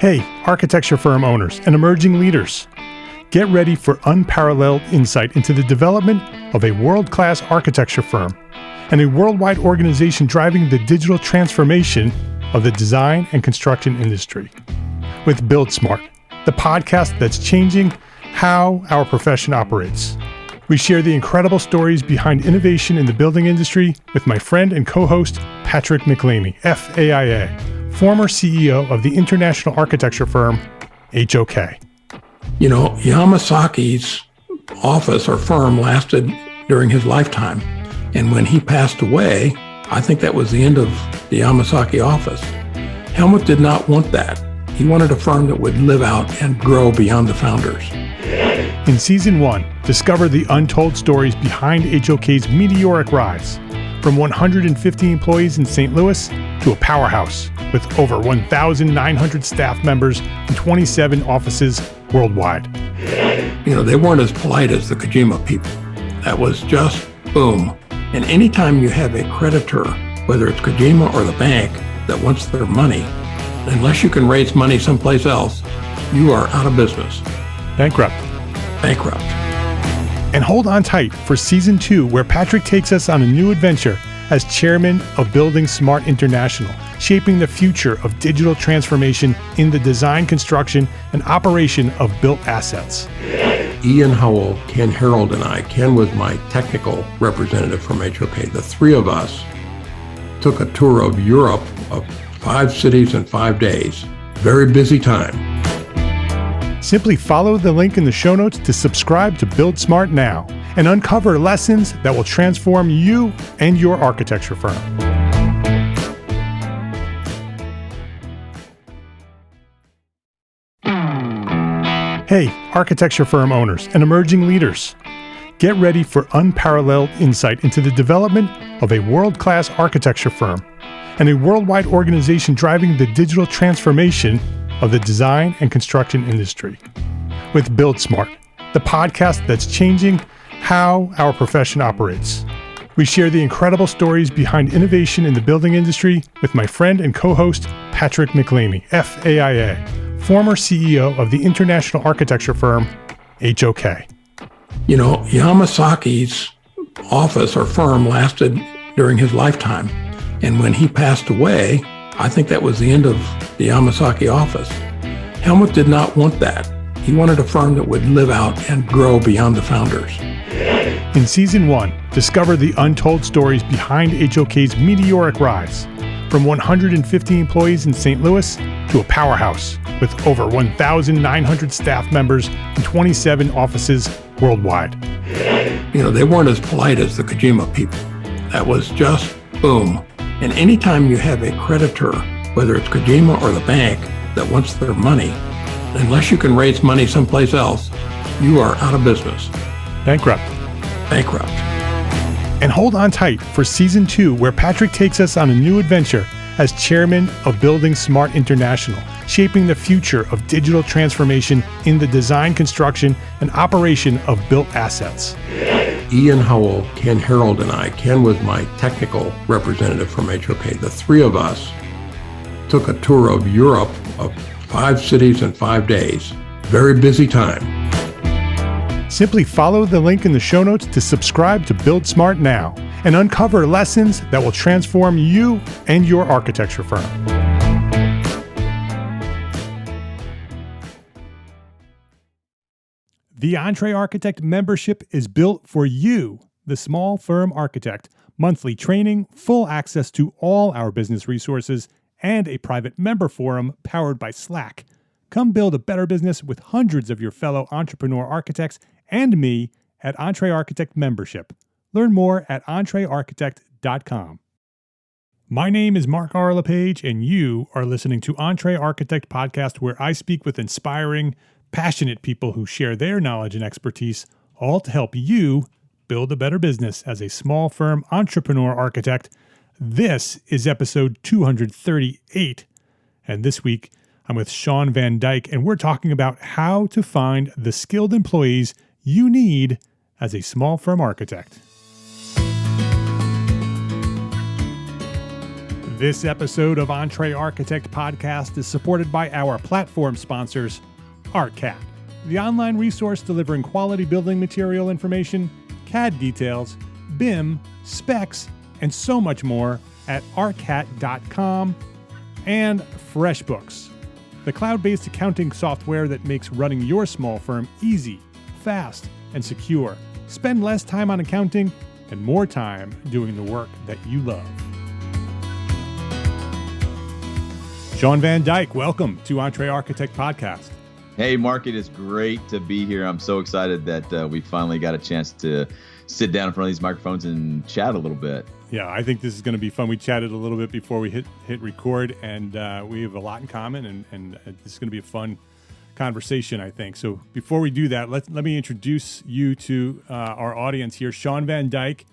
Hey, architecture firm owners and emerging leaders. Get ready for unparalleled insight into the development of a world-class architecture firm and a worldwide organization driving the digital transformation of the design and construction industry. With Build Smart, the podcast that's changing how our profession operates. We share the incredible stories behind innovation in the building industry with my friend and co-host, Patrick McLamey, FAIA, former CEO of the international architecture firm, HOK. You know, Yamasaki's office or firm lasted during his lifetime. And when he passed away, I think that was the end of the Yamasaki office. Helmut did not want that. He wanted a firm that would live out and grow beyond the founders. In Season 1, discover the untold stories behind HOK's meteoric rise, from 150 employees in St. Louis to a powerhouse with over 1,900 staff members and 27 offices worldwide. You know, they weren't as polite as the Kojima people. That was just boom. And anytime you have a creditor, whether it's Kojima or the bank, that wants their money, unless you can raise money someplace else, you are out of business. Bankrupt. And hold on tight for Season 2, where Patrick takes us on a new adventure as chairman of Building Smart International, shaping the future of digital transformation in the design, construction, and operation of built assets. Ian Howell, Ken Harold, and I, Ken was my technical representative from HOK. The three of us took a tour of Europe of 5 cities in 5 days. Very busy time. Simply follow the link in the show notes to subscribe to Build Smart now and uncover lessons that will transform you and your architecture firm. Hey, architecture firm owners and emerging leaders. Get ready for unparalleled insight into the development of a world-class architecture firm and a worldwide organization driving the digital transformation of the design and construction industry. With Build Smart, the podcast that's changing how our profession operates. We share the incredible stories behind innovation in the building industry with my friend and co-host, Patrick McLamey, FAIA, former CEO of the international architecture firm, HOK. You know, Yamasaki's office or firm lasted during his lifetime. And when he passed away, I think that was the end of the Yamasaki office. Helmut did not want that. He wanted a firm that would live out and grow beyond the founders. In Season 1, discover the untold stories behind HOK's meteoric rise, from 150 employees in St. Louis to a powerhouse with over 1,900 staff members and 27 offices worldwide. You know, they weren't as polite as the Kojima people. That was just boom. And anytime you have a creditor, whether it's Kojima or the bank, that wants their money, unless you can raise money someplace else, you are out of business. Bankrupt. And hold on tight for Season 2, where Patrick takes us on a new adventure as chairman of Building Smart International, shaping the future of digital transformation in the design, construction, and operation of built assets. Ian Howell, Ken Harold, and I, Ken was my technical representative from HOK. The three of us took a tour of Europe of 5 cities in 5 days. Very busy time. Simply follow the link in the show notes to subscribe to Build Smart now and uncover lessons that will transform you and your architecture firm. The EntreArchitect membership is built for you, the small firm architect. Monthly training, full access to all our business resources, and a private member forum powered by Slack. Come build a better business with hundreds of your fellow entrepreneur architects and me at EntreArchitect membership. Learn more at EntreArchitect.com. My name is Mark R. LePage, and you are listening to EntreArchitect podcast, where I speak with inspiring, passionate people who share their knowledge and expertise, all to help you build a better business as a small firm entrepreneur architect. This is episode 238, and this week I'm with Shawn VanDyke, and we're talking about how to find the skilled employees you need as a small firm architect. This episode of EntreArchitect podcast is supported by our platform sponsors, ARCAT, the online resource delivering quality building material information, CAD details, BIM, specs, and so much more at arcat.com, and Freshbooks, the cloud-based accounting software that makes running your small firm easy, fast, and secure. Spend less time on accounting and more time doing the work that you love. Shawn VanDyke, welcome to EntreArchitect podcast. Hey, Mark, it is great to be here. I'm so excited that we finally got a chance to sit down in front of these microphones and chat a little bit. Yeah, I think this is going to be fun. We chatted a little bit before we hit record, and we have a lot in common, and this is going to be a fun conversation, I think. So before we do that, let me introduce you to our audience here. Shawn VanDyke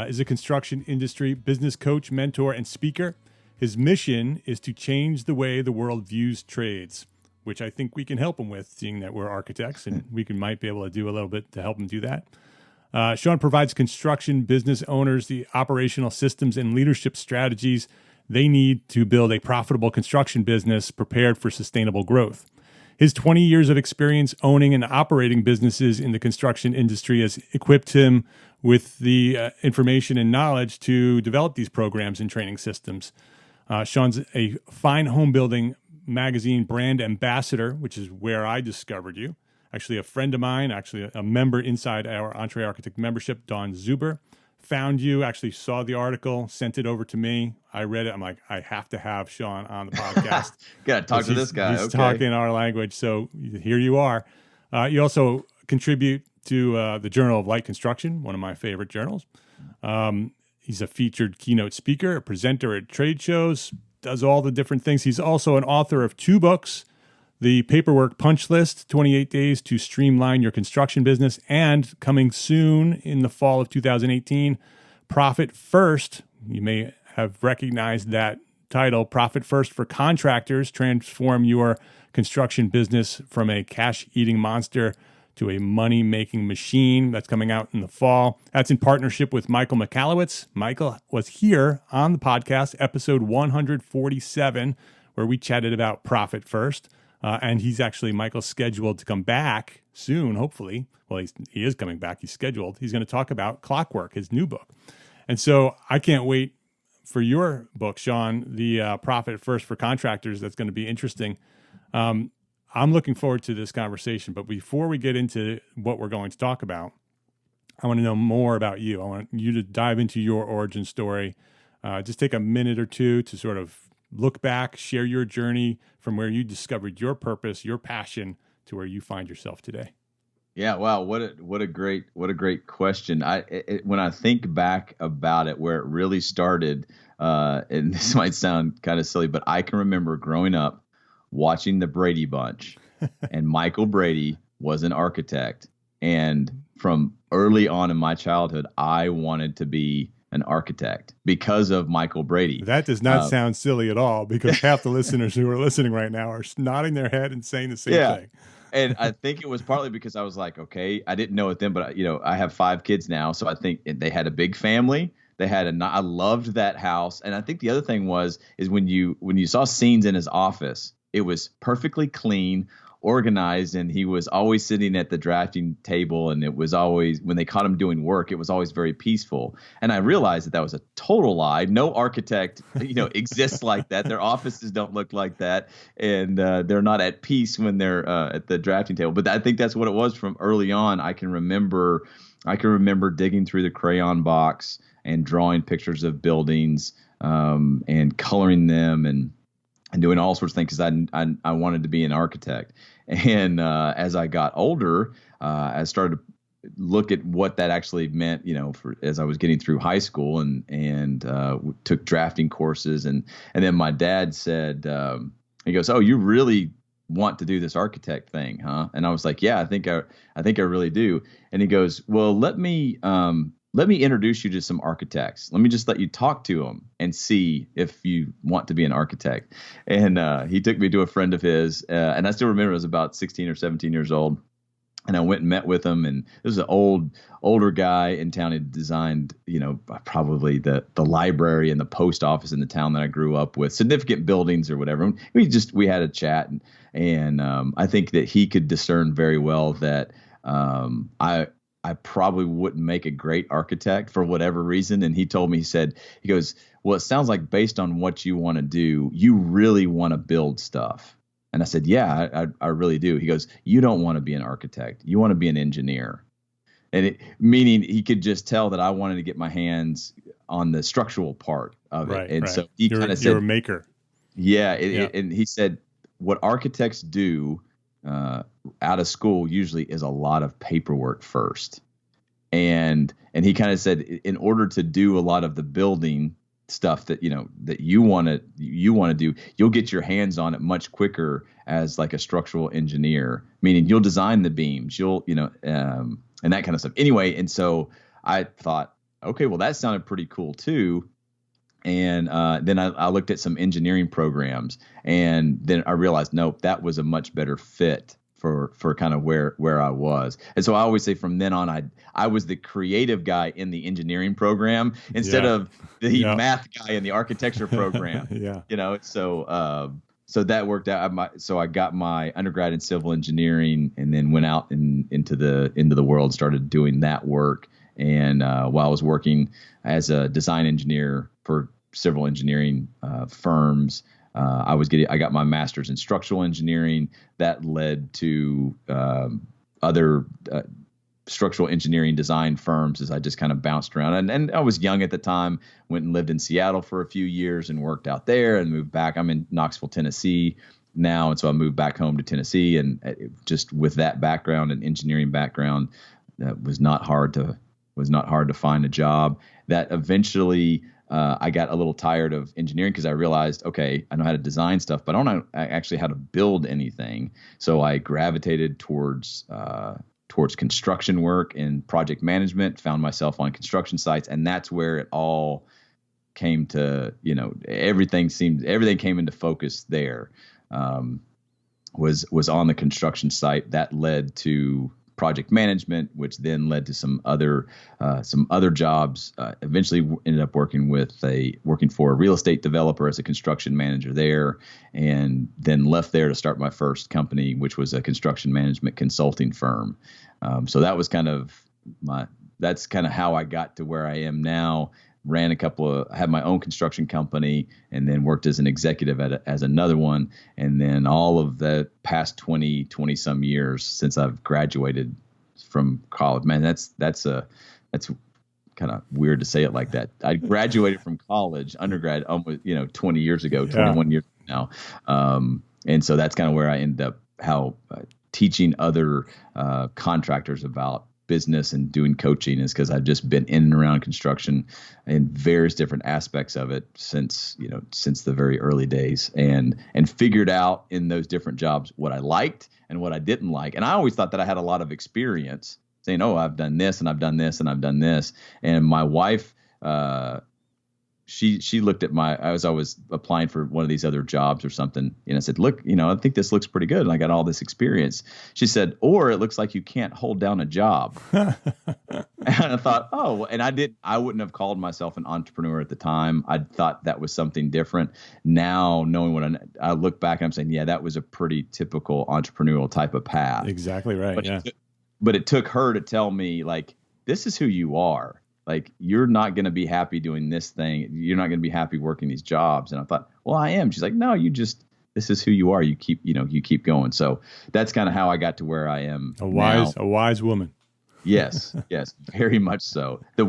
is a construction industry business coach, mentor, and speaker. His mission is to change the way the world views trades, which I think we can help him with, seeing that we're architects, and might be able to do a little bit to help him do that. Shawn provides construction business owners the operational systems and leadership strategies they need to build a profitable construction business prepared for sustainable growth. His 20 years of experience owning and operating businesses in the construction industry has equipped him with the information and knowledge to develop these programs and training systems. Shawn's a Fine Home Building magazine brand ambassador, which is where I discovered you. Actually, a friend of mine, actually a member inside our EntreArchitect membership, Dawn Zuber, found you, actually saw the article, sent it over to me. I read it. I'm like, I have to have Shawn on the podcast. Got to talk to this guy. He's talking our language. So here you are. You also contribute to the Journal of Light Construction, one of my favorite journals. He's a featured keynote speaker, a presenter at trade shows, does all the different things. He's also an author of 2 books, The Paperwork Punch List, 28 Days to Streamline Your Construction Business, and coming soon in the fall of 2018, Profit First. You may have recognized that title, Profit First for Contractors, Transform Your Construction Business from a Cash-Eating Monster to a money-making machine. That's coming out in the fall. That's in partnership with Michael Michalowicz. Michael was here on the podcast, episode 147, where we chatted about Profit First. And Michael's scheduled to come back soon, hopefully. Well, he is coming back. He's scheduled. He's going to talk about Clockwork, his new book. And so I can't wait for your book, Shawn, the Profit First for Contractors. That's going to be interesting. I'm looking forward to this conversation. But before we get into what we're going to talk about, I want to know more about you. I want you to dive into your origin story. Just take a minute or two to sort of look back, share your journey from where you discovered your purpose, your passion, to where you find yourself today. Yeah, wow, what a great question. When I think back about it, where it really started, and this might sound kind of silly, but I can remember growing up watching the Brady Bunch, and Michael Brady was an architect, and from early on in my childhood, I wanted to be an architect because of Michael Brady. That does not sound silly at all, because half the listeners who are listening right now are nodding their head and saying the same thing. And I think it was partly because I was like, okay, I didn't know it then, but I have 5 kids now. So I think they had a big family. I loved that house. And I think the other thing is when you saw scenes in his office, it was perfectly clean, organized, and he was always sitting at the drafting table, and it was always, when they caught him doing work, it was always very peaceful. And I realized that was a total lie. No architect, exists like that. Their offices don't look like that, and they're not at peace when they're at the drafting table. But I think that's what it was from early on. I can remember digging through the crayon box and drawing pictures of buildings, and coloring them, and doing all sorts of things because I wanted to be an architect. And as I got older, I started to look at what that actually meant, as I was getting through high school and took drafting courses. And then my dad said, he goes, "Oh, you really want to do this architect thing, huh?" And I was like, "Yeah, I think I really do." And he goes, "Well, let me introduce you to some architects. Let me just let you talk to them and see if you want to be an architect." And he took me to a friend of his, and I still remember I was about 16 or 17 years old. And I went and met with him, and this was an older guy in town. He designed, probably the library and the post office in the town that I grew up with, significant buildings or whatever. And we had a chat, and I think that he could discern very well that I probably wouldn't make a great architect for whatever reason. And he told me, he goes, well, it sounds like based on what you want to do, you really want to build stuff. And I said, yeah, I really do. He goes, you don't want to be an architect. You want to be an engineer. And meaning he could just tell that I wanted to get my hands on the structural part of it. And so he kind of said, you're a maker. Yeah. And he said, what architects do out of school usually is a lot of paperwork first. And he kind of said, in order to do a lot of the building stuff that that you want to do, you'll get your hands on it much quicker as like a structural engineer, meaning you'll design the beams, and that kind of stuff. Anyway, and so I thought, okay, well, that sounded pretty cool too. And then I looked at some engineering programs, and then I realized, nope, that was a much better fit for kind of where I was. And so I always say from then on, I was the creative guy in the engineering program instead of the math guy in the architecture program. So that worked out. So I got my undergrad in civil engineering, and then went out into the world, started doing that work. And while I was working as a design engineer for civil engineering firms, I got my master's in structural engineering. That led to other structural engineering design firms as I just kind of bounced around. And I was young at the time, went and lived in Seattle for a few years and worked out there, and moved back. I'm in Knoxville, Tennessee now. And so I moved back home to Tennessee, and just with that background and engineering background, that was not hard to find a job. That eventually I got a little tired of engineering, because I realized, okay, I know how to design stuff, but I don't know actually how to build anything. So I gravitated towards construction work and project management, found myself on construction sites. And that's where it all came to, everything came into focus there, was on the construction site. That led to project management, which then led to some other jobs. Eventually ended up working for a real estate developer as a construction manager there, and then left there to start my first company, which was a construction management consulting firm. So that was that's kind of how I got to where I am now. Had my own construction company, and then worked as an executive as another one. And then all of the past 20 some years since I've graduated from college, man, that's kind of weird to say it like that. I graduated from college, undergrad, almost, 20 years ago, 21 years now. And so that's kind of where I ended up, teaching other contractors about business and doing coaching, is because I've just been in and around construction in various different aspects of it since the very early days, and figured out in those different jobs what I liked and what I didn't like. And I always thought that I had a lot of experience saying, oh, I've done this and I've done this and I've done this. And my wife, she looked at as I was applying for one of these other jobs or something, and I said, look, I think this looks pretty good, and I got all this experience. She said, or it looks like you can't hold down a job. And I thought, oh, and I wouldn't have called myself an entrepreneur at the time. I thought that was something different. Now, knowing what I look back and I'm saying, yeah, that was a pretty typical entrepreneurial type of path. Exactly right. But it took her to tell me, like, this is who you are. Like, you're not going to be happy doing this thing. You're not going to be happy working these jobs. And I thought, well, I am. She's like, no, this is who you are. You keep going. So that's kind of how I got to where I am. A wise woman. Yes, very much so. The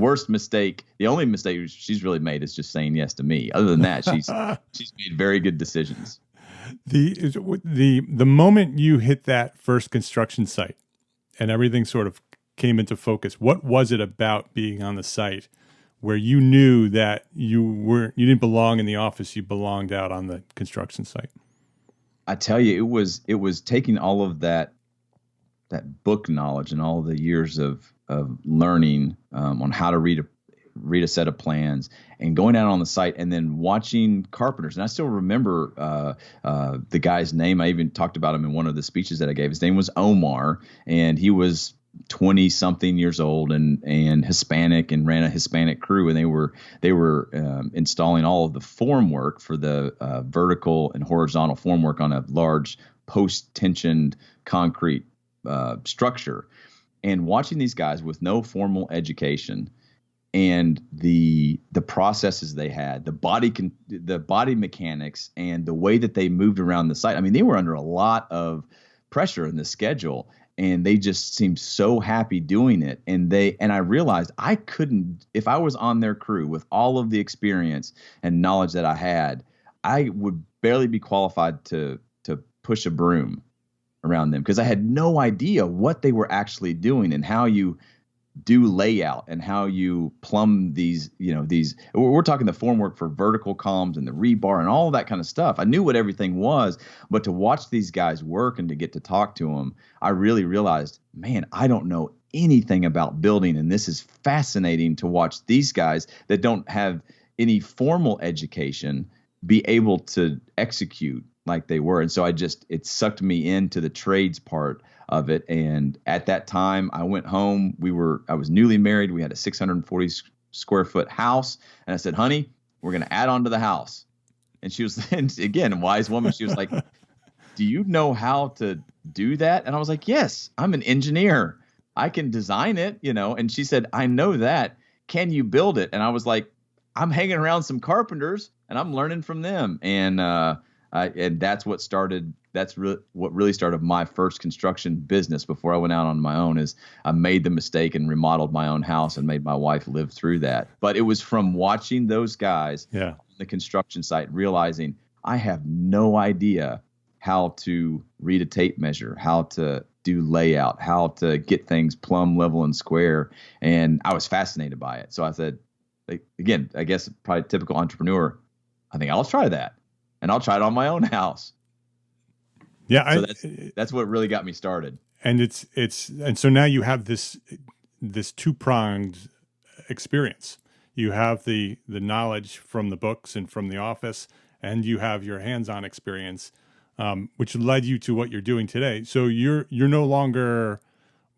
only mistake she's really made is just saying yes to me. Other than that, she's made very good decisions. The moment you hit that first construction site and everything sort of came into focus, what was it about being on the site where you knew that you didn't belong in the office, you belonged out on the construction site? I tell you, it was taking all of that book knowledge and all of the years of learning on how to read read a set of plans, and going out on the site and then watching carpenters. And I still remember the guy's name. I even talked about him in one of the speeches that I gave. His name was Omar, and he was 20 something years old and Hispanic, and ran a Hispanic crew. And they were installing all of the formwork for the vertical and horizontal formwork on a large post-tensioned concrete structure. And watching these guys with no formal education and the processes they had, the body mechanics, and the way that they moved around the site. I mean, they were under a lot of pressure in the schedule, and they just seemed so happy doing it. And I realized I couldn't, if I was on their crew with all of the experience and knowledge that I had, I would barely be qualified to push a broom around them, because I had no idea what they were actually doing and how you do layout and how you plumb these, we're talking the formwork for vertical columns and the rebar and all of that kind of stuff. I knew what everything was, but to watch these guys work and to get to talk to them, I really realized, man, I don't know anything about building. And this is fascinating to watch these guys that don't have any formal education be able to execute like they were. And so it sucked me into the trades part of it. And at that time I went home, I was newly married. We had a 640 square foot house. And I said, honey, we're going to add on to the house. And she was, and again, a wise woman. She was like, do you know how to do that? And I was like, yes, I'm an engineer. I can design it, And she said, I know that. Can you build it? And I was like, I'm hanging around some carpenters and I'm learning from them. And that's what started. What really started my first construction business before I went out on my own. Is I made the mistake and remodeled my own house and made my wife live through that. But it was from watching those guys on the construction site, realizing I have no idea how to read a tape measure, how to do layout, how to get things plumb, level, and square. And I was fascinated by it. So I said, again, I guess probably typical entrepreneur, I think I'll try that. And I'll try it on my own house. Yeah. So that's what really got me started. And and so now you have this two-pronged experience. You have the knowledge from the books and from the office, and you have your hands-on experience, which led you to what you're doing today. So you're no longer,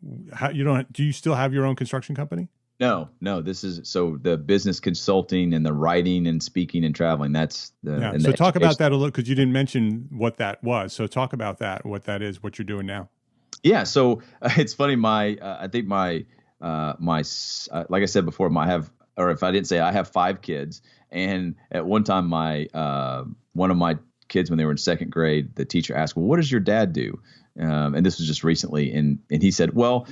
do you still have your own construction company? No, this is, so the business consulting and the writing and speaking and traveling, that's the, so talk about that a little, because you didn't mention what that was. So talk about that, what that is, what you're doing now. Yeah. So it's funny. I think like I said before, if I didn't say, I have 5 kids. And at one time, one of my kids, when they were in 2nd grade, the teacher asked, well, what does your dad do? And this was just recently. And he said, well,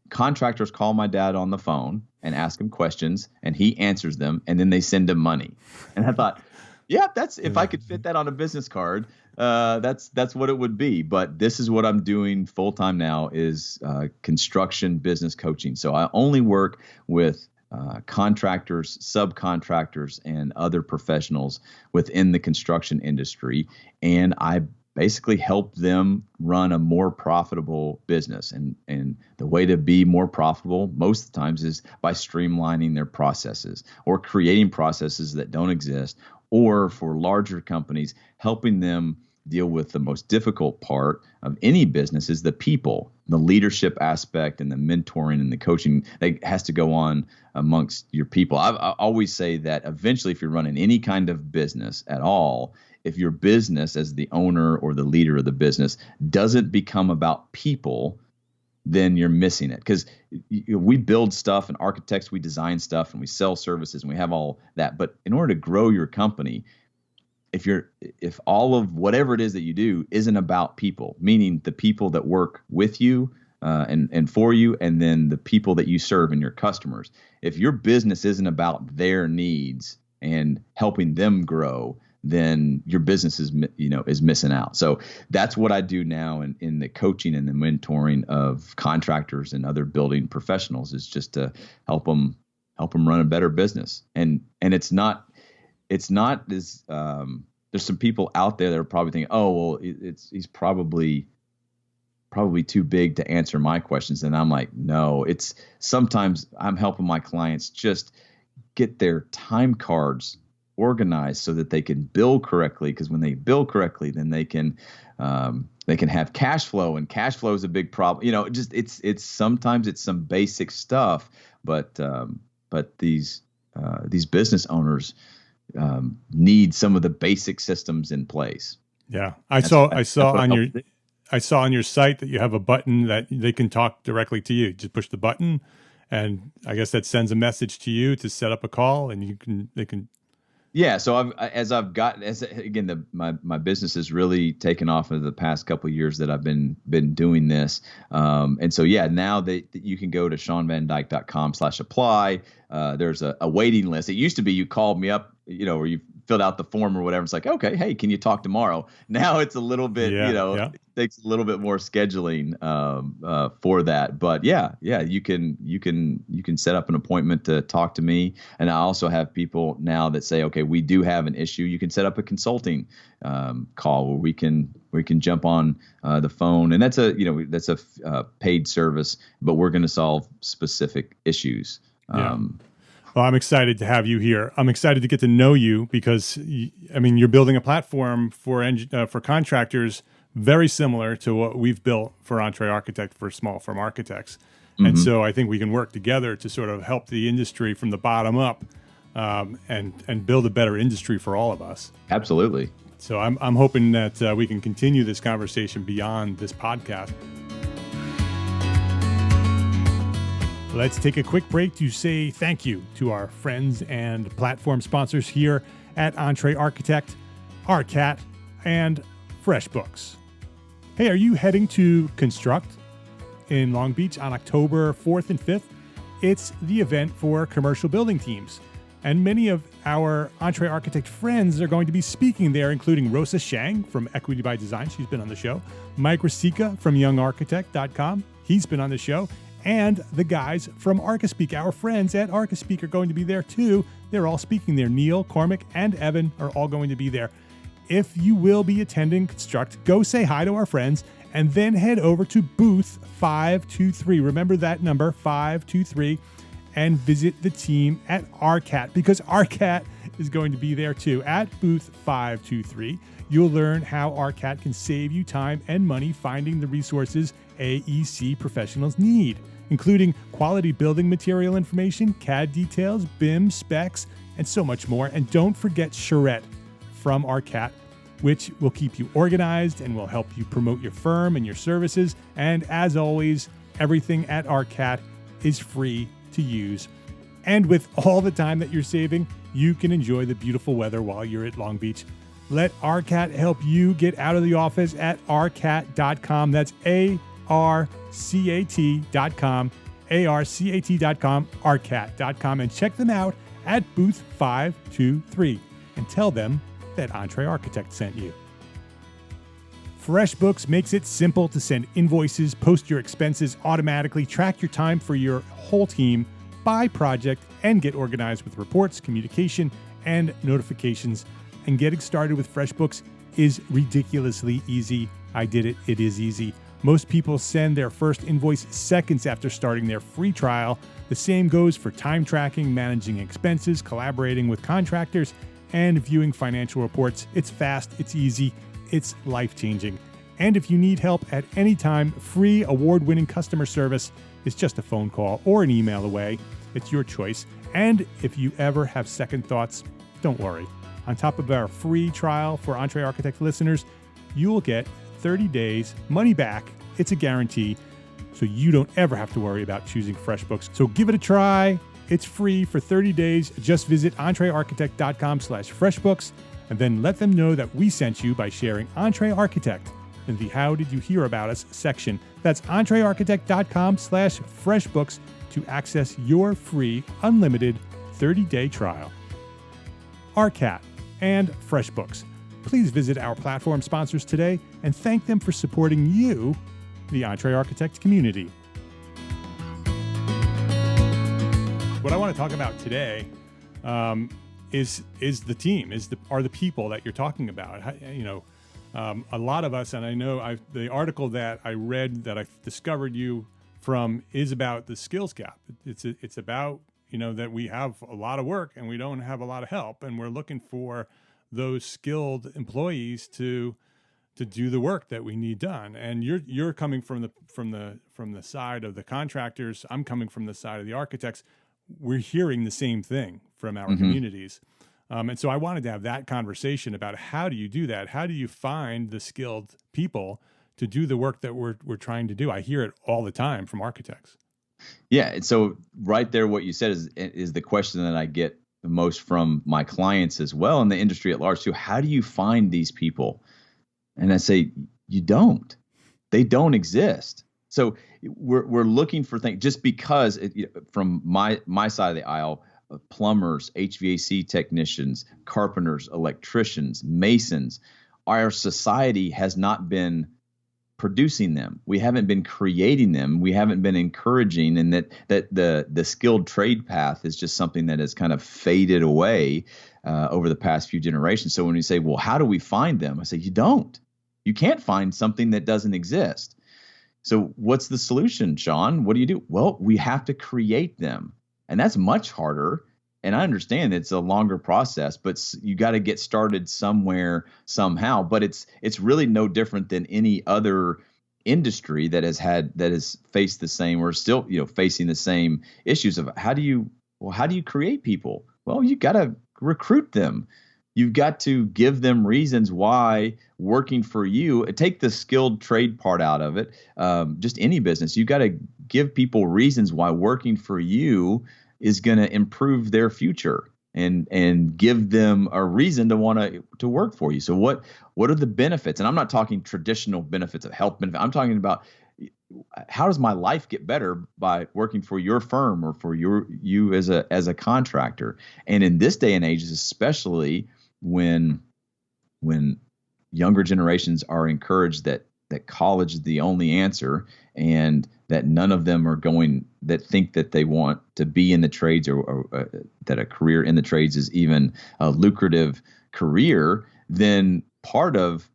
contractors call my dad on the phone and ask him questions, and he answers them, and then they send him money. And I thought, yeah, if I could fit that on a business card, that's what it would be. But this is what I'm doing full time now, is construction business coaching. So I only work with contractors, subcontractors, and other professionals within the construction industry, and I basically help them run a more profitable business. And the way to be more profitable most of the times is by streamlining their processes or creating processes that don't exist, or for larger companies, helping them deal with the most difficult part of any business is the people, the leadership aspect, and the mentoring and the coaching that has to go on amongst your people. I always say that eventually, if you're running any kind of business at all, if your business as the owner or the leader of the business doesn't become about people, then you're missing it. Because we build stuff, and architects, we design stuff, and we sell services, and we have all that. But in order to grow your company, if all of whatever it is that you do isn't about people, meaning the people that work with you and for you, and then the people that you serve and your customers, if your business isn't about their needs and helping them grow, then your business is missing out. So that's what I do now in the coaching and the mentoring of contractors and other building professionals, is just to help them run a better business. And it's not as there's some people out there that are probably thinking, oh, well, he's probably probably too big to answer my questions. And I'm like, no, it's sometimes I'm helping my clients just get their time cards organized so that they can bill correctly. Because when they bill correctly, then they can have cash flow, and cash flow is a big problem. Just it's sometimes it's some basic stuff, but these business owners need some of the basic systems in place. Yeah, I saw on your site that you have a button that they can talk directly to you. Just push the button, and I guess that sends a message to you to set up a call, and they can. Yeah. So my business has really taken off in the past couple of years that I've been doing this. And so, now that you can go to ShawnVanDyke.com/apply. There's a waiting list. It used to be you called me up, or you filled out the form or whatever. It's like, okay, hey, can you talk tomorrow? Now it's a little bit, it takes a little bit more scheduling for that. But you can set up an appointment to talk to me. And I also have people now that say, okay, we do have an issue. You can set up a consulting call where we can jump on the phone, and that's a paid service, but we're going to solve specific issues. Well, I'm excited to have you here. I'm excited to get to know you because, you're building a platform for contractors very similar to what we've built for EntreArchitect for small firm architects. Mm-hmm. And so I think we can work together to sort of help the industry from the bottom up and build a better industry for all of us. Absolutely. So I'm hoping that we can continue this conversation beyond this podcast. Let's take a quick break to say thank you to our friends and platform sponsors here at EntreArchitect, ARCAT, and Freshbooks. Hey, are you heading to Construct in Long Beach on October 4th and 5th? It's the event for commercial building teams. And many of our EntreArchitect friends are going to be speaking there, including Rosa Shang from Equity by Design. She's been on the show. Mike Rasica from YoungArchitect.com. He's been on the show. And the guys from ArcaSpeak, our friends at ArcaSpeak, are going to be there too. They're all speaking there. Neil, Cormac, and Evan are all going to be there. If you will be attending Construct, go say hi to our friends and then head over to booth 523. Remember that number, 523, and visit the team at ARCAT, because ARCAT is going to be there too. At booth 523, you'll learn how ARCAT can save you time and money finding the resources AEC professionals need, including quality building material information, CAD details, BIM specs, and so much more. And don't forget Charette from ARCAT, which will keep you organized and will help you promote your firm and your services. And as always, everything at ARCAT is free to use. And with all the time that you're saving, you can enjoy the beautiful weather while you're at Long Beach. Let ARCAT help you get out of the office at ARCAT.com. That's ARCAT.com, ARCAT.com, ARCAT.com, and check them out at booth 523 and tell them that EntreArchitect sent you. Freshbooks makes it simple to send invoices, post your expenses automatically, track your time for your whole team by project, and get organized with reports, communication, and notifications. And getting started with FreshBooks is ridiculously easy. I did it. It is easy. Most people send their first invoice seconds after starting their free trial. The same goes for time tracking, managing expenses, collaborating with contractors, and viewing financial reports. It's fast, it's easy, it's life-changing. And if you need help at any time, free award-winning customer service is just a phone call or an email away. It's your choice. And if you ever have second thoughts, don't worry. On top of our free trial for EntreArchitect listeners, you will get 30 days, money back. It's a guarantee, so you don't ever have to worry about choosing FreshBooks. So give it a try. It's free for 30 days. Just visit EntreArchitect.com/FreshBooks and then let them know that we sent you by sharing EntreArchitect in the How Did You Hear About Us section. That's EntreArchitect.com/FreshBooks to access your free, unlimited 30-day trial. ARCAT and FreshBooks. Please visit our platform sponsors today and thank them for supporting you, the EntreArchitect community. What I want to talk about today is the team, are the people that you're talking about. A lot of us, and I know the article that I read that I discovered you from is about the skills gap. It's about, that we have a lot of work and we don't have a lot of help, and we're looking for those skilled employees to do the work that we need done. And you're coming from the side of the contractors. I'm coming from the side of the architects. We're hearing the same thing from our communities. And so I wanted to have that conversation about how do you do that? How do you find the skilled people to do the work that we're trying to do? I hear it all the time from architects. Yeah. And so right there, what you said is the question that I get the most from my clients as well, in the industry at large too. How do you find these people? And I say, you don't. They don't exist. So we're looking for things just because from my side of the aisle, plumbers, HVAC technicians, carpenters, electricians, masons, our society has not been producing them. We haven't been creating them. We haven't been encouraging, and that the skilled trade path is just something that has kind of faded away over the past few generations. So when you say, well, how do we find them? I say, you don't. You can't find something that doesn't exist. So what's the solution, Shawn? What do you do? Well, we have to create them. And that's much harder. And I understand it's a longer process, but you got to get started somewhere, somehow. But it's really no different than any other industry that has faced the same, or still, facing the same issues of how do you create people? Well, you got to recruit them. You've got to give them reasons why working for you, take the skilled trade part out of it, just any business, you've got to give people reasons why working for you is going to improve their future, and give them a reason to want to work for you. So what are the benefits? And I'm not talking traditional benefits of health benefit. I'm talking about, how does my life get better by working for your firm or for you as a contractor? And in this day and age, especially when younger generations are encouraged that college is the only answer, and that none of them that think that they want to be in the trades, or that a career in the trades is even a lucrative career, then part of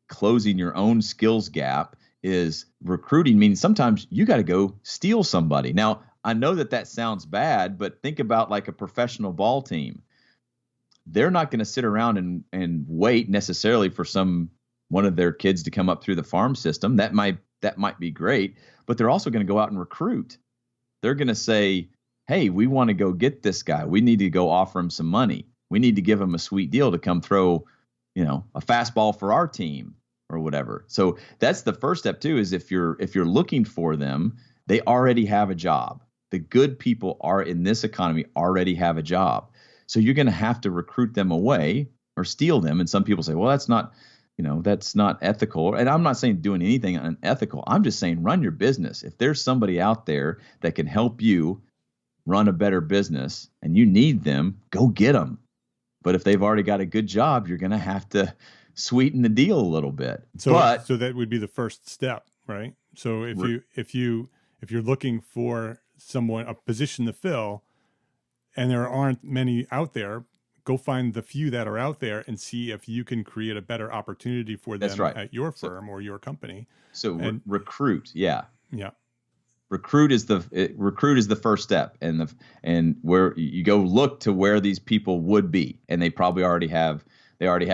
closing your own skills gap is recruiting. Meaning sometimes you got to go steal somebody. Now, I know that sounds bad, but think about like a professional ball team. They're not going to sit around and wait necessarily for one of their kids to come up through the farm system. That might be great, but they're also going to go out and recruit. They're going to say, hey, we want to go get this guy. We need to go offer him some money. We need to give him a sweet deal to come throw, a fastball for our team or whatever. So that's the first step too, is if you're looking for them, they already have a job. The good people are in this economy already have a job. So you're going to have to recruit them away or steal them. And some people say, well, that's not ethical. And I'm not saying doing anything unethical. I'm just saying run your business. If there's somebody out there that can help you run a better business and you need them, go get them. But if they've already got a good job, you're going to have to sweeten the deal a little bit. So that would be the first step, right? So if you're looking for a position to fill, and there aren't many out there, go find the few that are out there and see if you can create a better opportunity for them at your firm or your company. So recruit, yeah. Recruit is the first step, and where you go look to where these people would be, and they probably already have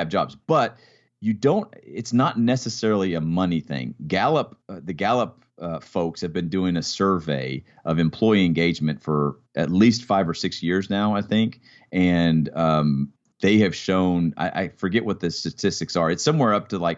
jobs. But it's not necessarily a money thing. The Gallup folks have been doing a survey of employee engagement for at least 5 or 6 years now, I think. And they have shown, I forget what the statistics are. It's somewhere up to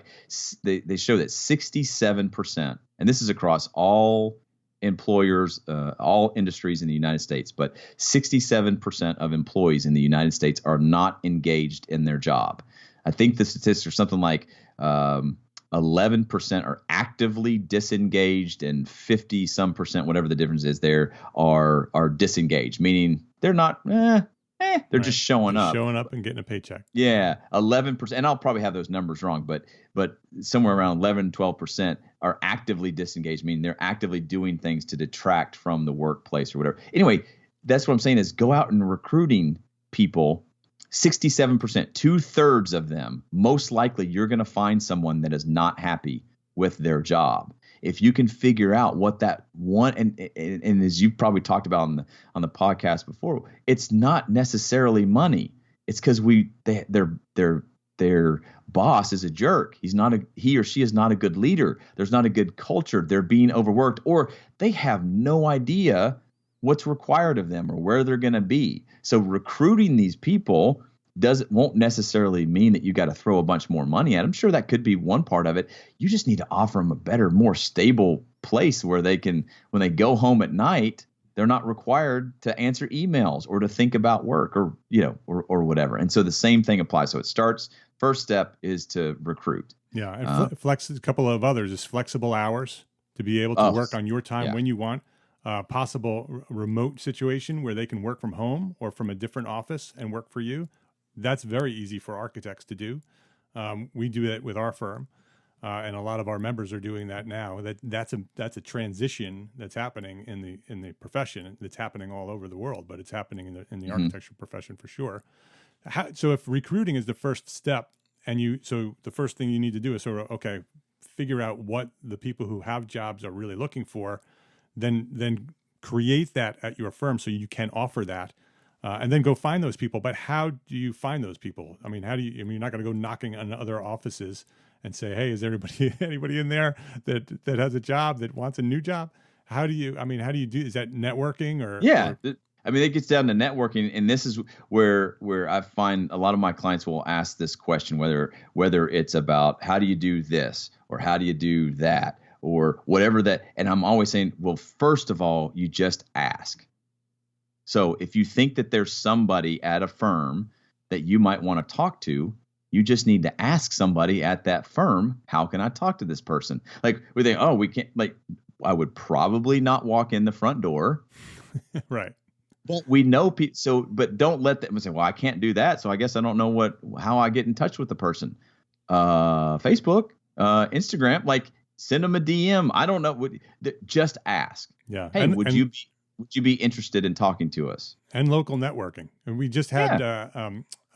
they show that 67%, and this is across all employers, all industries in the United States, but 67% of employees in the United States are not engaged in their job. I think the statistics are something like 11% are actively disengaged, and 50 some percent, whatever the difference is there, are disengaged, meaning they're not, they're just showing up and getting a paycheck. Yeah. 11%. And I'll probably have those numbers wrong, but somewhere around 11, 12% are actively disengaged, meaning they're actively doing things to detract from the workplace or whatever. Anyway, that's what I'm saying is go out and recruiting people 67%, 2/3 of them, most likely you're going to find someone that is not happy with their job. If you can figure out what that one, and as you've probably talked about on the podcast before, it's not necessarily money. It's because their boss is a jerk. He or she is not a good leader. There's not a good culture. They're being overworked, or they have no idea what's required of them or where they're going to be. So recruiting these people won't necessarily mean that you got to throw a bunch more money at them. Sure, that could be one part of it. You just need to offer them a better, more stable place where they can, when they go home at night, they're not required to answer emails or to think about work or whatever. And so the same thing applies. So it starts, first step is to recruit. Yeah. And flex, a couple of others is flexible hours to be able to work on your time when you want. Possible remote situation where they can work from home or from a different office and work for you. That's very easy for architects to do. We do it with our firm, and a lot of our members are doing that now. That's a transition that's happening in the profession. It's happening all over the world, but it's happening in the architecture profession for sure. So if recruiting is the first step, so the first thing you need to do is figure out what the people who have jobs are really looking for, then create that at your firm so you can offer that. And then go find those people. But how do you find those people? I mean, you're not going to go knocking on other offices and say, hey, is anybody in there that has a job, that wants a new job? How do you do, is that networking or? Yeah. I mean, it gets down to networking. And this is where I find a lot of my clients will ask this question, whether it's about how do you do this or how do you do that or whatever that. And I'm always saying, well, first of all, you just ask. So if you think that there's somebody at a firm that you might want to talk to, you just need to ask somebody at that firm, how can I talk to this person? Like we think, oh, we can't, like, I would probably not walk in the front door. Right. But we know people. So, but don't let them say, well, I can't do that. So I guess I don't know how I get in touch with the person. Facebook, Instagram, like send them a DM. I don't know. Just ask. Yeah. Hey, would you be interested in talking to us? And local networking. And we just had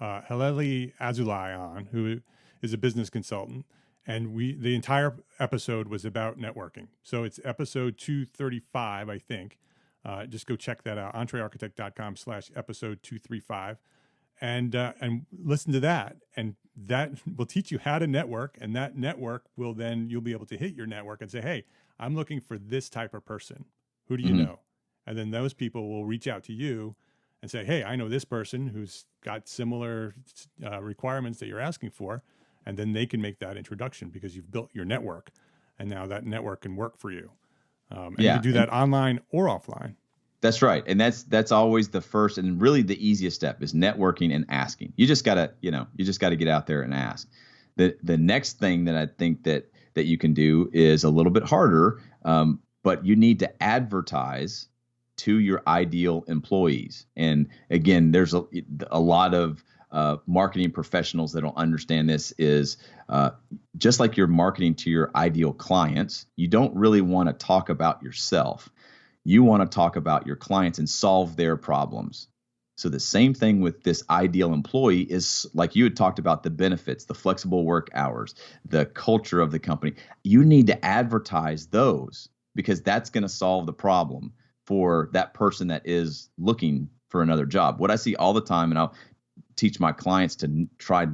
Haleli Azulai on, who is a business consultant. And the entire episode was about networking. So it's episode 235, I think. Just go check that out. EntreArchitect.com/episode 235. And listen to that. And that will teach you how to network. And that network will then, you'll be able to hit your network and say, hey, I'm looking for this type of person. Who do you know? And then those people will reach out to you and say, hey, I know this person who's got similar requirements that you're asking for. And then they can make that introduction because you've built your network. And now that network can work for you. And you can do that online or offline. That's right. And that's always the first and really the easiest step is networking and asking. You just gotta get out there and ask. The next thing that I think that you can do is a little bit harder, but you need to advertise to your ideal employees. And again, there's a lot of marketing professionals that don't understand this is just like you're marketing to your ideal clients, you don't really want to talk about yourself. You want to talk about your clients and solve their problems. So the same thing with this ideal employee is like you had talked about the benefits, the flexible work hours, the culture of the company. You need to advertise those because that's going to solve the problem for that person that is looking for another job. What I see all the time, and I'll teach my clients to try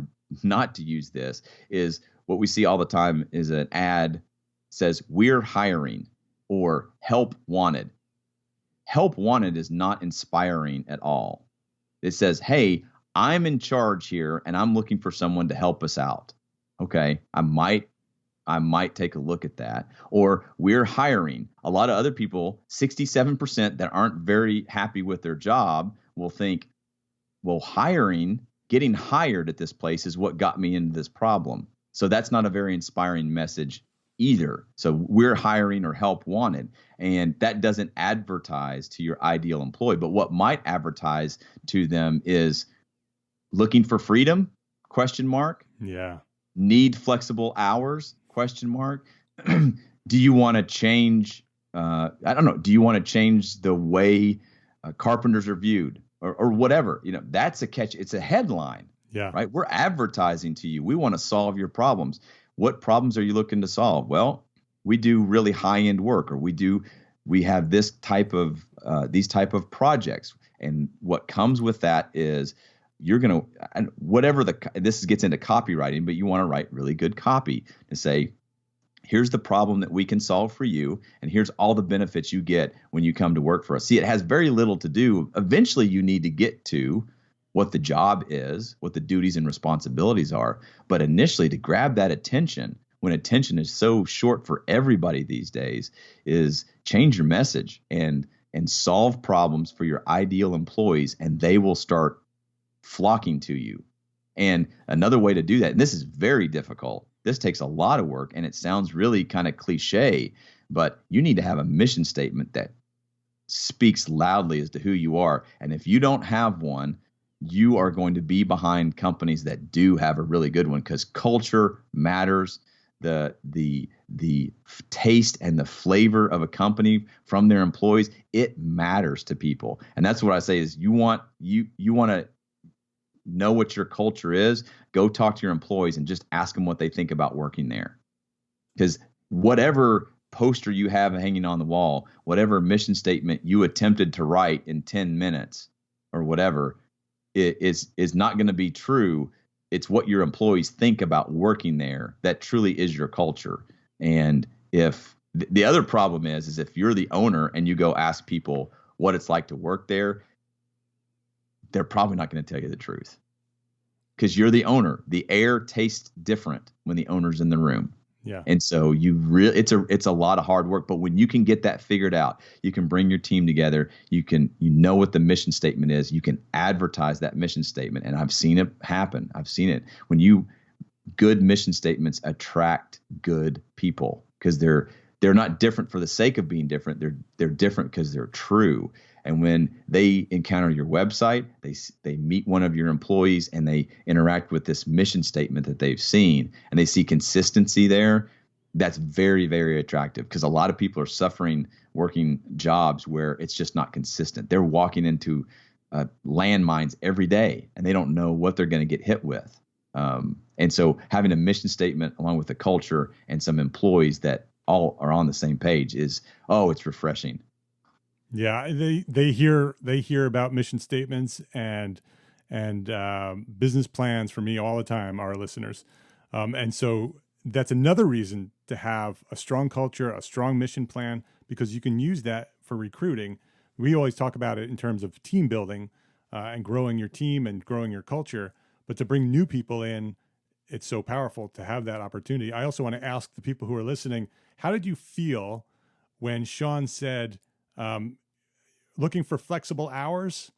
not to use this, is what we see all the time is an ad says, we're hiring or help wanted. Help wanted is not inspiring at all. It says, hey, I'm in charge here and I'm looking for someone to help us out. Okay, I might take a look at that. Or we're hiring. A lot of other people, 67% that aren't very happy with their job will think, well, getting hired at this place is what got me into this problem. So that's not a very inspiring message either. So we're hiring or help wanted. And that doesn't advertise to your ideal employee. But what might advertise to them is looking for freedom? ? Yeah. Need flexible hours ? Do you want to change? Do you want to change the way carpenters are viewed? or whatever, that's a catch. It's a headline, Yeah. right? We're advertising to you. We want to solve your problems. What problems are you looking to solve? Well, we do really high end work, or we have this type of these type of projects. And what comes with that is you're going to, and whatever this gets into copywriting, but you want to write really good copy to say, here's the problem that we can solve for you, and here's all the benefits you get when you come to work for us. See, it has very little to do. Eventually, you need to get to what the job is, what the duties and responsibilities are. But initially, to grab that attention, when attention is so short for everybody these days, is change your message and solve problems for your ideal employees, and they will start flocking to you. And another way to do that, and this is very difficult, this takes a lot of work, and it sounds really kind of cliche, but you need to have a mission statement that speaks loudly as to who you are. And if you don't have one, you are going to be behind companies that do have a really good one, because culture matters. The taste and the flavor of a company from their employees, it matters to people. And that's what I say is you want to know what your culture is, go talk to your employees and just ask them what they think about working there. Because whatever poster you have hanging on the wall, whatever mission statement you attempted to write in 10 minutes or whatever, it is not going to be true. It's what your employees think about working there that truly is your culture. And if the other problem is if you're the owner and you go ask people what it's like to work there, they're probably not going to tell you the truth, because you're the owner. The air tastes different when the owner's in the room. Yeah. And so it's a lot of hard work, but when you can get that figured out, you can bring your team together. You know what the mission statement is. You can advertise that mission statement. And I've seen it happen. I've seen it good mission statements attract good people, because they're not different for the sake of being different. They're different because they're true. And when they encounter your website, they meet one of your employees and they interact with this mission statement that they've seen, and they see consistency there. That's very, very attractive, because a lot of people are suffering working jobs where it's just not consistent. They're walking into landmines every day and they don't know what they're going to get hit with. And so having a mission statement along with the culture and some employees that all are on the same page it's refreshing. Yeah, they hear about mission statements and business plans from me all the time, our listeners, and so that's another reason to have a strong culture, a strong mission plan, because you can use that for recruiting. We always talk about it in terms of team building and growing your team and growing your culture, but to bring new people in, it's so powerful to have that opportunity. I also want to ask the people who are listening, how did you feel when Shawn said, looking for flexible hours?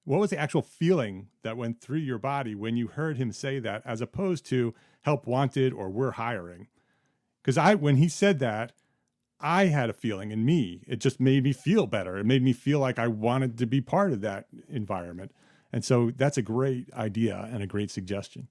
What was the actual feeling that went through your body when you heard him say that, as opposed to help wanted or we're hiring? Because when he said that, I had a feeling in me. It just made me feel better. It made me feel like I wanted to be part of that environment. And so that's a great idea and a great suggestion.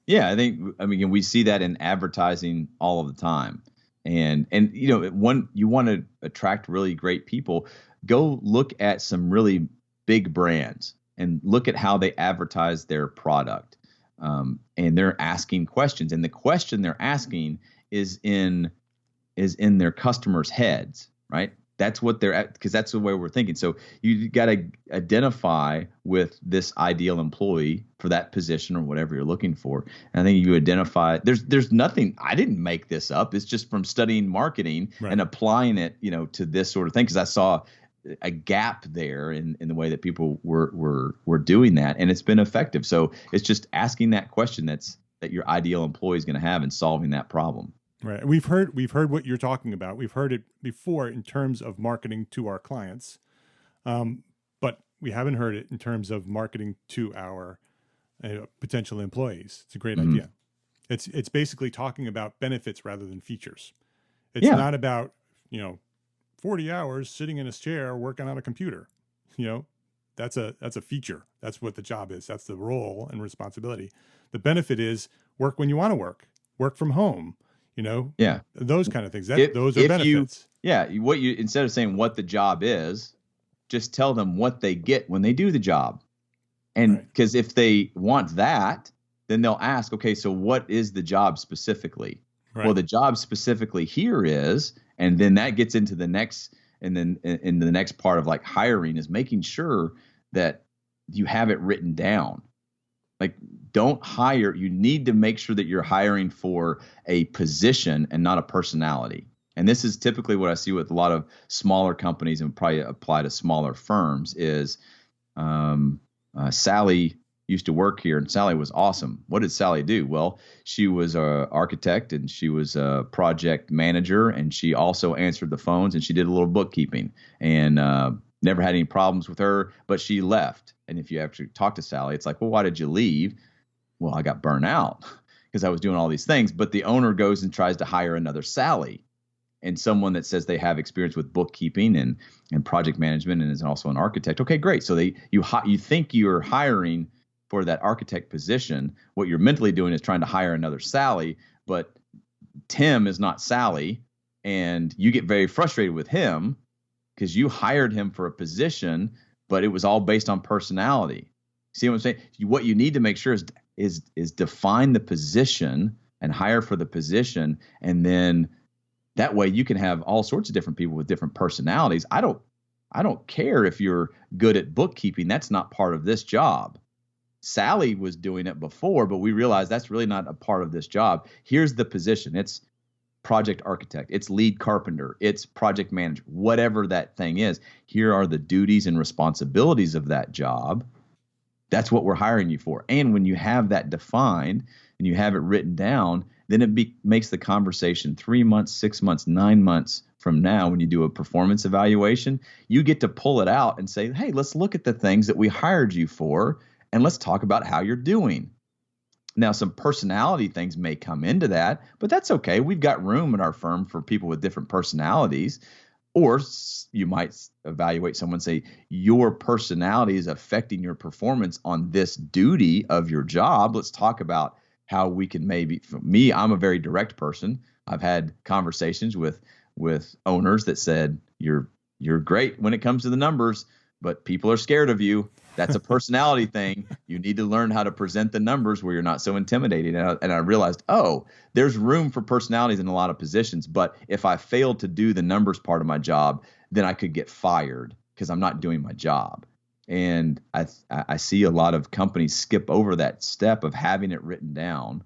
Yeah, we see that in advertising all of the time. And you want to attract really great people, go look at some really big brands and look at how they advertise their product. And they're asking questions, and the question they're asking is in their customers' heads, right? That's what they're at, because that's the way we're thinking. So you got to identify with this ideal employee for that position or whatever you're looking for. And I think you identify, there's nothing, I didn't make this up. It's just from studying marketing and applying it, to this sort of thing. Because I saw a gap there in the way that people were doing that, and it's been effective. So it's just asking that question that your ideal employee is going to have and solving that problem. Right. We've heard what you're talking about. We've heard it before in terms of marketing to our clients, but we haven't heard it in terms of marketing to our potential employees. It's a great idea. It's basically talking about benefits rather than features. It's not about 40 hours sitting in a chair working on a computer. That's a feature. That's what the job is. That's the role and responsibility. The benefit is work when you want to work from home. Those kind of things. Those are benefits. Instead of saying what the job is, just tell them what they get when they do the job. And because if they want that, then they'll ask, okay, so what is the job specifically? Well, the job specifically here is, and then that gets into the next, and then in the next part of like hiring is making sure that you have it written down. Like, don't hire. You need to make sure that you're hiring for a position and not a personality. And this is typically what I see with a lot of smaller companies, and probably apply to smaller firms, is Sally used to work here, and Sally was awesome. What did Sally do? Well, she was an architect, and she was a project manager, and she also answered the phones, and she did a little bookkeeping, and never had any problems with her, but she left. And if you actually talk to Sally, it's like, well, why did you leave? Well, I got burnt out because I was doing all these things. But the owner goes and tries to hire another Sally, and someone that says they have experience with bookkeeping and project management and is also an architect. Okay, great. So you think you're hiring for that architect position. What you're mentally doing is trying to hire another Sally, but Tim is not Sally, and you get very frustrated with him because you hired him for a position, but it was all based on personality. See what I'm saying? What you need to make sure is define the position and hire for the position, and then that way you can have all sorts of different people with different personalities. I don't care if you're good at bookkeeping. That's not part of this job. Sally was doing it before, but we realized that's really not a part of this job. Here's the position. It's project architect, it's lead carpenter, it's project manager, whatever that thing is. Here are the duties and responsibilities of that job. That's what we're hiring you for. And when you have that defined and you have it written down, then it makes the conversation 3 months, 6 months, 9 months from now, when you do a performance evaluation, you get to pull it out and say, hey, let's look at the things that we hired you for, and let's talk about how you're doing. Now, some personality things may come into that, but that's okay. We've got room in our firm for people with different personalities. Or you might evaluate someone and say, your personality is affecting your performance on this duty of your job. Let's talk about how we can maybe, for me, I'm a very direct person. I've had conversations with owners that said, you're great when it comes to the numbers, but people are scared of you. That's a personality thing. You need to learn how to present the numbers where you're not so intimidating. And I realized, there's room for personalities in a lot of positions. But if I failed to do the numbers part of my job, then I could get fired because I'm not doing my job. And I see a lot of companies skip over that step of having it written down.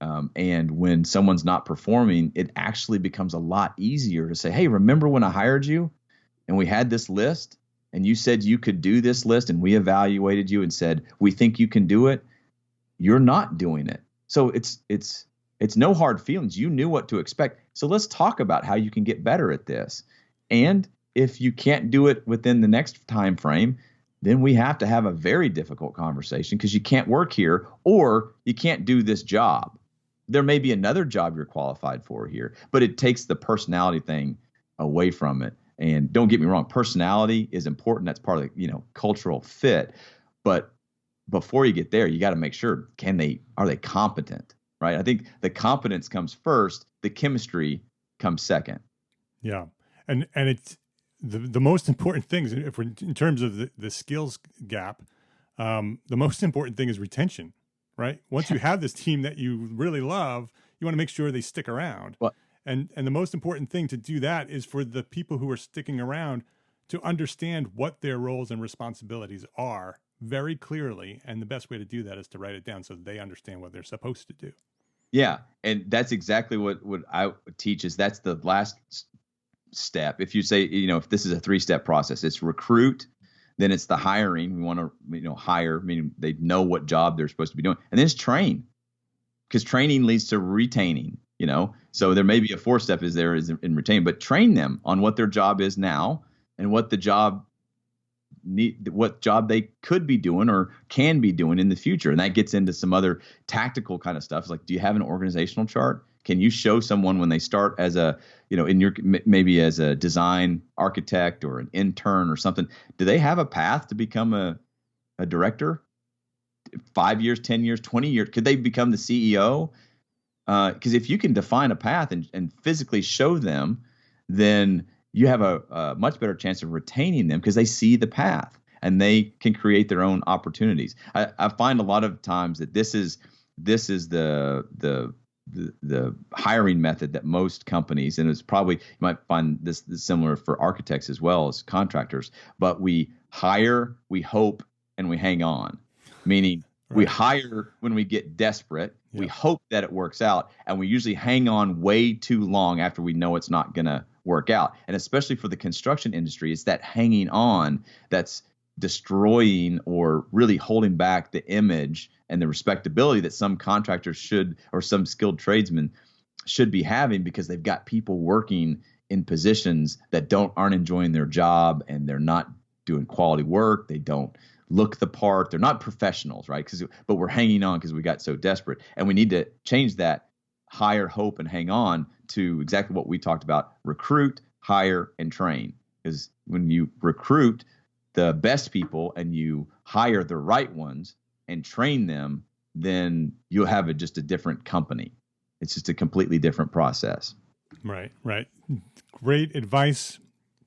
And when someone's not performing, it actually becomes a lot easier to say, hey, remember when I hired you and we had this list? And you said you could do this list, and we evaluated you and said, we think you can do it. You're not doing it. So it's no hard feelings. You knew what to expect. So let's talk about how you can get better at this. And if you can't do it within the next time frame, then we have to have a very difficult conversation, because you can't work here or you can't do this job. There may be another job you're qualified for here, but it takes the personality thing away from it. And don't get me wrong, personality is important. That's part of the, cultural fit. But before you get there, you got to make sure, are they competent, right? I think the competence comes first. The chemistry comes second. Yeah. And it's the most important things, if we're in terms of the skills gap, the most important thing is retention, right? Once you have this team that you really love, you want to make sure they stick around. Well, And the most important thing to do that is for the people who are sticking around to understand what their roles and responsibilities are very clearly. And the best way to do that is to write it down so that they understand what they're supposed to do. Yeah. And that's exactly what I teach is that's the last step. If you say, if this is a 3-step process, it's recruit, then it's the hiring. We want to, hire, meaning they know what job they're supposed to be doing. And then it's train, because training leads to retaining. So there may be a 4th step is in retain, but train them on what their job is now and what what job they could be doing or can be doing in the future. And that gets into some other tactical kind of stuff. Like, do you have an organizational chart? Can you show someone when they start as maybe as a design architect or an intern or something, do they have a path to become a director? 5 years, 10 years, 20 years? Could they become the CEO? Because if you can define a path and physically show them, then you have a much better chance of retaining them because they see the path and they can create their own opportunities. I find a lot of times that this is the hiring method that most companies, and it's probably, you might find this similar for architects as well as contractors, but we hire, we hope, and we hang on. Meaning we hire when we get desperate, we hope that it works out, and we usually hang on way too long after we know it's not going to work out. And especially for the construction industry, it's that hanging on that's destroying or really holding back the image and the respectability that some contractors should, or some skilled tradesmen should be having, because they've got people working in positions that aren't enjoying their job, and they're not doing quality work. They don't look the part. They're not professionals, right? But we're hanging on because we got so desperate, and we need to change that. Hire, hope, and hang on to exactly what we talked about: recruit, hire, and train. Because when you recruit the best people and you hire the right ones and train them, then you'll have just a different company. It's just a completely different process. Right. Great advice.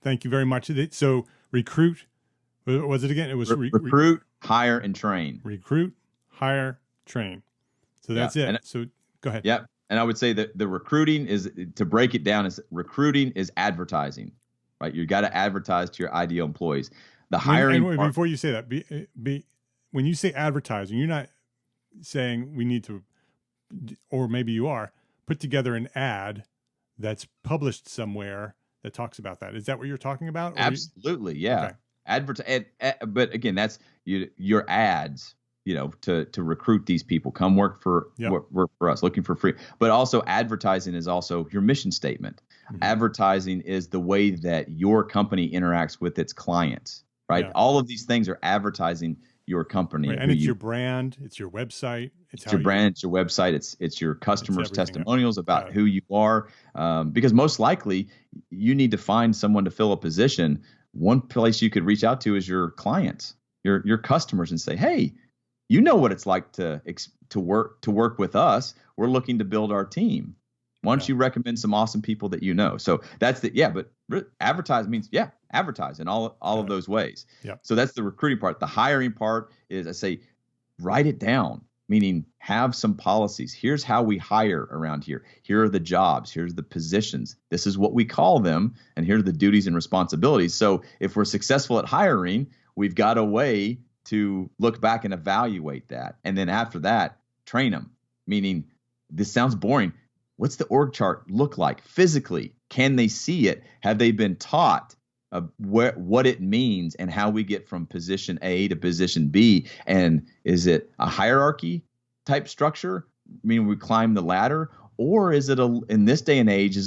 Thank you very much. So recruit, what was it again? It was recruit, hire, and train. Recruit, hire, train. So that's it. So go ahead. Yep. And I would say that the recruiting is, to break it down, is recruiting is advertising, right? You got to advertise to your ideal employees. The hiring. Before you say that, when you say advertising, you're not saying we need to, or maybe you are, put together an ad that's published somewhere that talks about that. Is that what you're talking about? Absolutely. Yeah. Okay. But again, that's your ads, to recruit these people, come work for us, looking for free. But also advertising is also your mission statement. Mm-hmm. Advertising is the way that your company interacts with its clients, right? Yeah. All of these things are advertising your company. Right. And it's your brand, it's your website. It's your brand, it's your website, it's your customers' testimonials about who you are. Because most likely you need to find someone to fill a position. One place you could reach out to is your clients, your customers, and say, hey, you know what it's like to work with us. We're looking to build our team. Why don't you recommend some awesome people that you know? So that's but advertise means, advertise in all of those ways. Yeah. So that's the recruiting part. The hiring part is, I say, write it down, meaning have some policies. Here's how we hire around here. Here are the jobs. Here's the positions. This is what we call them. And here are the duties and responsibilities. So if we're successful at hiring, we've got a way to look back and evaluate that. And then after that, train them, meaning, this sounds boring. What's the org chart look like physically? Can they see it? Have they been taught what it means and how we get from position A to position B? And is it a hierarchy type structure, meaning we climb the ladder? Or is it in this day and age,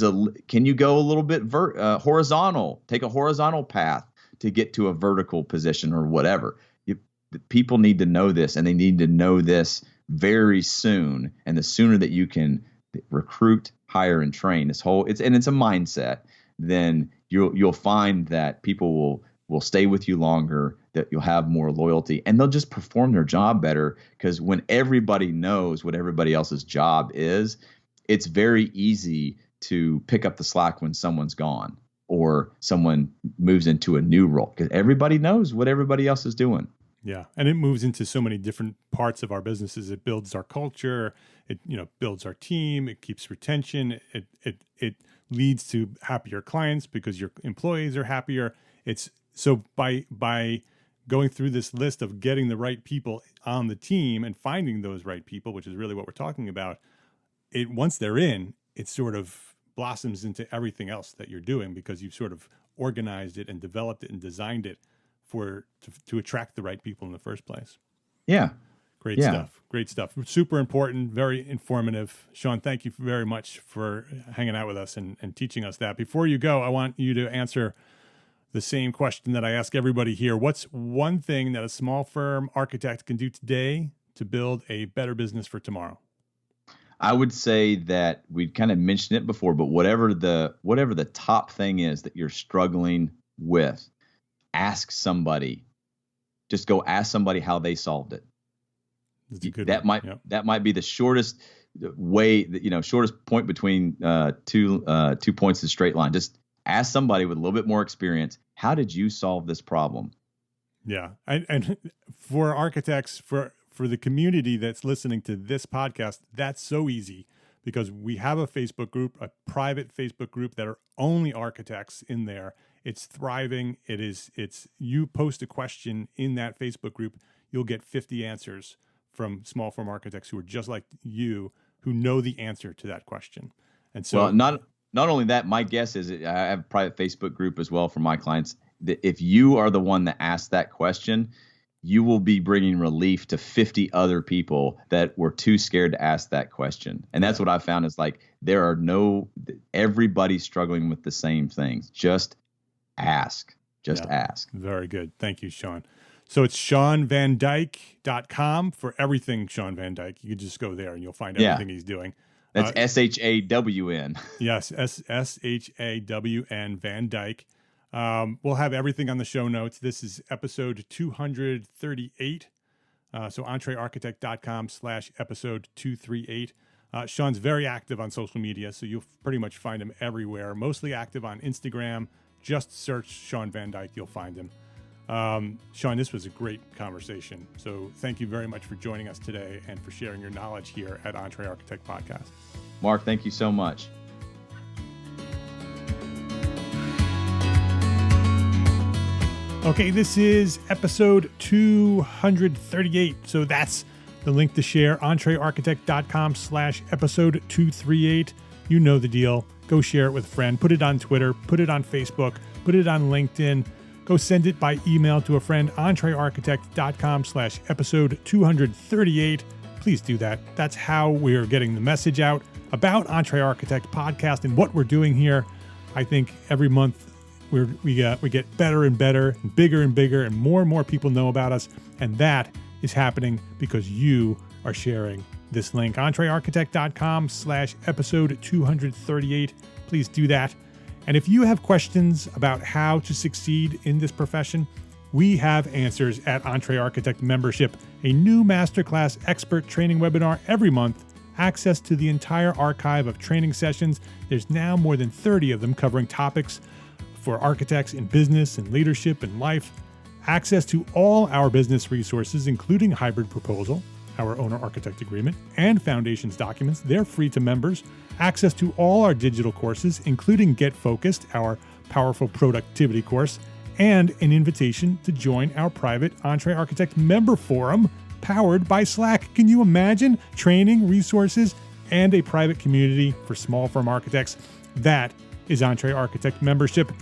can you go a little bit horizontal, take a horizontal path to get to a vertical position or whatever? People need to know this, and they need to know this very soon. And the sooner that you can recruit, hire, and train it's a mindset, then you'll find that people will stay with you longer, that you'll have more loyalty, and they'll just perform their job better. Because when everybody knows what everybody else's job is, it's very easy to pick up the slack when someone's gone or someone moves into a new role, because everybody knows what everybody else is doing. Yeah. And it moves into so many different parts of our businesses. It builds our culture. It, builds our team. It keeps retention. It leads to happier clients because your employees are happier. It's so by going through this list of getting the right people on the team and finding those right people, which is really what we're talking about, once they're in, it sort of blossoms into everything else that you're doing, because you've sort of organized it and developed it and designed it to attract the right people in the first place. Yeah. Great stuff. Super important, very informative. Shawn, thank you very much for hanging out with us and teaching us that. Before you go, I want you to answer the same question that I ask everybody here. What's one thing that a small firm architect can do today to build a better business for tomorrow? I would say that we kind of mentioned it before, but whatever the top thing is that you're struggling with, ask somebody. Just go ask somebody how they solved it. That might be the shortest way, shortest point between two points in a straight line. Just Ask somebody with a little bit more experience, how did you solve this problem? Yeah. And for architects, for the community that's listening to this podcast, that's so easy because we have a Facebook group, a private Facebook group that are only architects in there. It's thriving. It's you post a question in that Facebook group, you'll get 50 answers from small firm architects who are just like you, who know the answer to that question. And so, well, not only that, my guess is I have a private Facebook group as well for my clients. That if you are the one that asked that question, you will be bringing relief to 50 other people that were too scared to ask that question. And that's what I found is like, everybody's struggling with the same things. Just ask. Ask. Very good. Thank you, Shawn. So it's ShawnVanDyke.com for everything Shawn VanDyke. You can just go there and you'll find everything he's doing. That's SHAWN. Yes, SHAWN, Van Dyke. We'll have everything on the show notes. This is episode 238. So EntreArchitect.com/episode 238. Shawn's very active on social media, so you'll pretty much find him everywhere. Mostly active on Instagram. Just search Shawn VanDyke, you'll find him. Shawn, this was a great conversation. So thank you very much for joining us today and for sharing your knowledge here at EntreArchitect Podcast. Mark, thank you so much. Okay, this is episode 238. So that's the link to share, EntreArchitect.com/episode 238. You know the deal. Go share it with a friend. Put it on Twitter. Put it on Facebook. Put it on LinkedIn. Go send it by email to a friend, EntreArchitect.com/episode 238. Please do that. That's how we're getting the message out about EntreArchitect Podcast and what we're doing here. I think every month we get better and better, and bigger, and more people know about us. And that is happening because you are sharing this link, EntreArchitect.com/episode 238. Please do that. And if you have questions about how to succeed in this profession, we have answers at EntreArchitect Membership, a new masterclass expert training webinar every month, access to the entire archive of training sessions. There's now more than 30 of them covering topics for architects in business and leadership and life, access to all our business resources, including hybrid proposal, our owner-architect agreement, and foundations documents. They're free to members. Access to all our digital courses, including Get Focused, our powerful productivity course, and an invitation to join our private EntreArchitect member forum powered by Slack. Can you imagine training, resources, and a private community for small firm architects? That is EntreArchitect membership.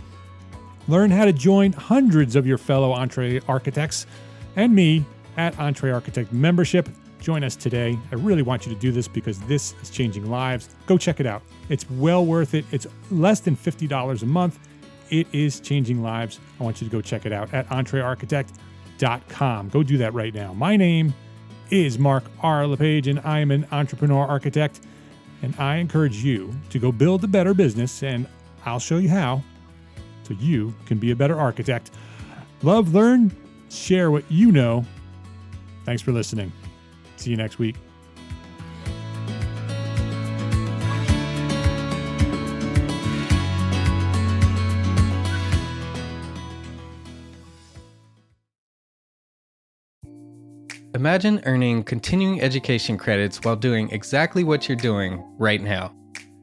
Learn how to join hundreds of your fellow EntreArchitects and me at EntreArchitect membership. Join us today. I really want you to do this because this is changing lives. Go check it out. It's well worth it. It's less than $50 a month. It is changing lives. I want you to go check it out at EntreArchitect.com. Go do that right now. My name is Mark R. LePage, and I am an entrepreneur architect. And I encourage you to go build a better business, and I'll show you how so you can be a better architect. Love, learn, share what you know. Thanks for listening. See you next week. Imagine earning continuing education credits while doing exactly what you're doing right now.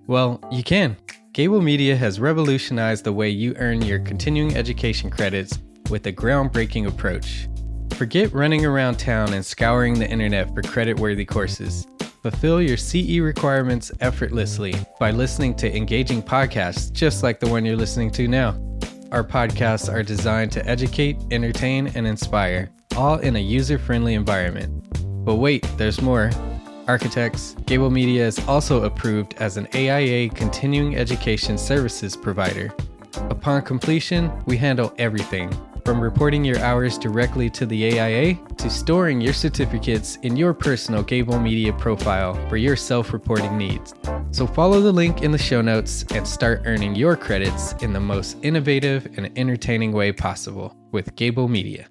Well, you can. Gable Media has revolutionized the way you earn your continuing education credits with a groundbreaking approach. Forget running around town and scouring the internet for credit-worthy courses. Fulfill your CE requirements effortlessly by listening to engaging podcasts just like the one you're listening to now. Our podcasts are designed to educate, entertain, and inspire, all in a user-friendly environment. But wait, there's more. Architects, Gable Media is also approved as an AIA continuing education services provider. Upon completion, we handle everything, from reporting your hours directly to the AIA to storing your certificates in your personal Gable Media profile for your self-reporting needs. So follow the link in the show notes and start earning your credits in the most innovative and entertaining way possible with Gable Media.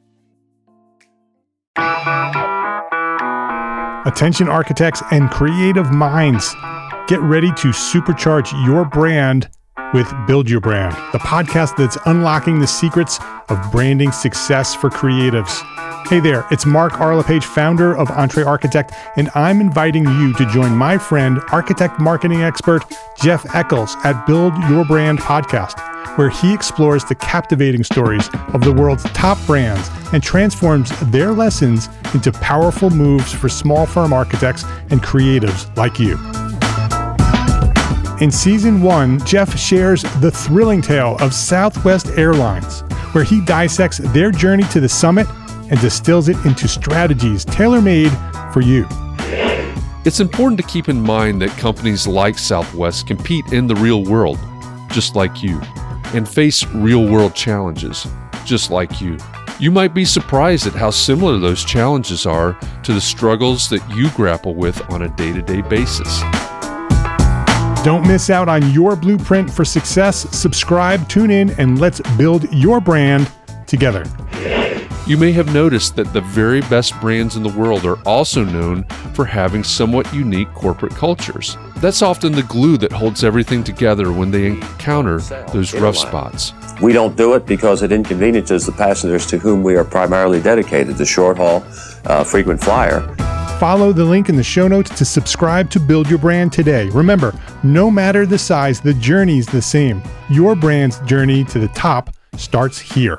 Attention architects and creative minds. Get ready to supercharge your brand with Build Your Brand, the podcast that's unlocking the secrets of branding success for creatives. Hey there, it's Mark Arlepage, founder of EntreArchitect, and I'm inviting you to join my friend, architect marketing expert Jeff Eccles at Build Your Brand podcast, where he explores the captivating stories of the world's top brands and transforms their lessons into powerful moves for small firm architects and creatives like you. In Season 1, Jeff shares the thrilling tale of Southwest Airlines, where he dissects their journey to the summit and distills it into strategies tailor-made for you. It's important to keep in mind that companies like Southwest compete in the real world, just like you, and face real-world challenges, just like you. You might be surprised at how similar those challenges are to the struggles that you grapple with on a day-to-day basis. Don't miss out on your blueprint for success. Subscribe, tune in, and let's build your brand together. You may have noticed that the very best brands in the world are also known for having somewhat unique corporate cultures. That's often the glue that holds everything together when they encounter those rough spots. We don't do it because it inconveniences the passengers to whom we are primarily dedicated, the short haul, frequent flyer. Follow the link in the show notes to subscribe to Build Your Brand today. Remember, no matter the size, the journey's the same. Your brand's journey to the top starts here.